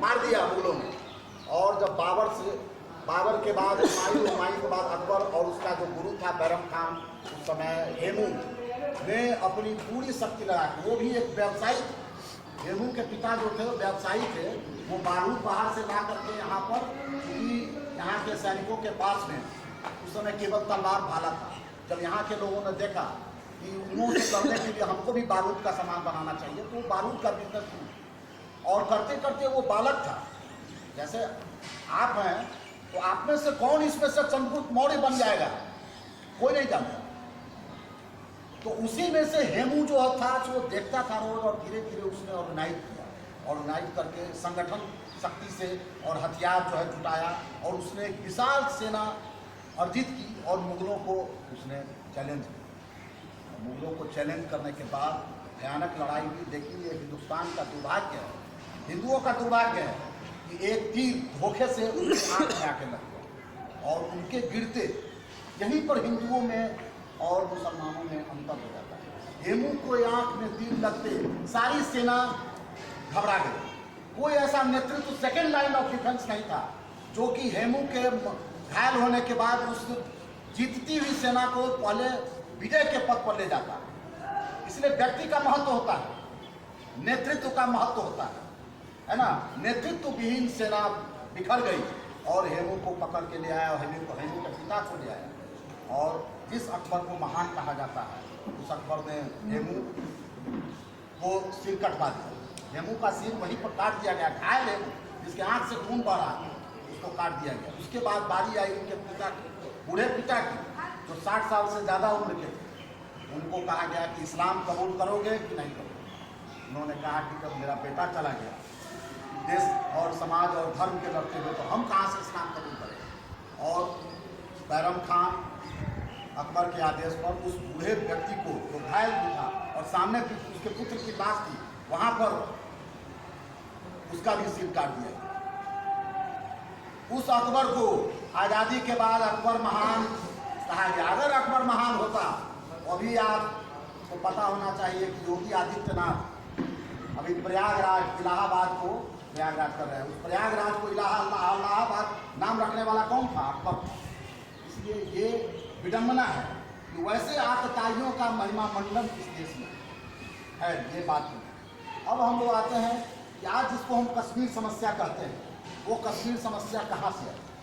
मार दिया मुगलों ने। और जब बाबर के बाद हुमायूं के बाद अकबर और उसका जो गुरु था बैरम खान, उस समय हेमू ने अपनी पूरी शक्ति लगा के, वो भी एक व्यवसायी, हेमू के पिता जो थे वो व्यवसायी थे, वो बारूद बाहर से ला करके यहाँ पर, क्योंकि यहाँ के सैनिकों के पास में उस समय केवल तलवार भाला था। जब यहाँ के लोगों ने देखा कि उन्हों से लड़ने के लिए हमको भी बारूद का सामान बनाना चाहिए, तो वो बारूद का बिजनेस शुरू, और करते करते वो बालक था। जैसे आप हैं तो आप में से कौन इसमें से चंद्रगुप्त मौर्य बन जाएगा, कोई नहीं जानता। तो उसी में से हेमू जो था वो देखता था रोज, और धीरे धीरे उसने ऑर्गेनाइज किया, ऑर्गेनाइज करके संगठन शक्ति से और हथियार जो है जुटाया, और उसने एक विशाल सेना अर्जित की और मुगलों को उसने चैलेंज किया। मुगलों को चैलेंज करने के बाद भयानक लड़ाई हुई। लेकिन ये हिंदुस्तान का दुर्भाग्य है, हिंदुओं का दुर्भाग्य है कि एक तीर धोखे से उनकी आंख में आके लग गया, और उनके गिरते यहीं पर हिंदुओं में और मुसलमानों में अंतर हो जाता है। हेमू को आंख में तीर लगते सारी सेना घबरा गई। कोई ऐसा नेतृत्व सेकेंड लाइन ऑफ डिफेंस नहीं था जो कि हेमू के घायल होने के बाद उस जीतती हुई सेना को पहले विजय के पथ पर ले जाता। इसलिए व्यक्ति का महत्व होता है, नेतृत्व का महत्व होता है ना। नेतृत्व विहीन सेना बिखर गई, और हेमू को पकड़ के ले आया, और हेमू के पिता को ले आया, और जिस अकबर को महान कहा जाता है, उस अकबर ने हेमू को सिर कटवा दिया। हेमू का सिर वहीं पर काट दिया गया, घायल हेमू जिसके आंख से खून बह रहा था, उसको काट दिया गया। उसके बाद बारी आई उनके पिता की, बूढ़े पिता की, जो 60 साल से ज़्यादा उम्र के थे। उनको कहा गया कि इस्लाम कबूल करोगे कि नहीं करोगे। उन्होंने कहा कि जब मेरा बेटा चला गया देश और समाज और धर्म के लड़ते हुए, तो हम कहाँ से इस्लाम कबूल करें। और बैरम खान अकबर के आदेश पर उस बूढ़े व्यक्ति को जो घायल भी था और सामने उसके पुत्र की लाश थी, वहाँ पर उसका भी सिर काट दिया। उस अकबर को आज़ादी के बाद अकबर महान कहा गया। अगर अकबर महान होता, अभी आपको पता होना चाहिए कि योगी आदित्यनाथ अभी प्रयागराज, इलाहाबाद को प्रयागराज कर रहे हैं। उस प्रयागराज को इलाहाबाद नाम रखने वाला कौन था? अकबर। इसलिए ये विडंबना है कि वैसे आतताइयों का महिमा मंडन इस देश में है, ये बात नहीं। अब हम लोग आते हैं कि आज जिसको हम कश्मीर समस्या कहते हैं, वो कश्मीर समस्या कहाँ से है?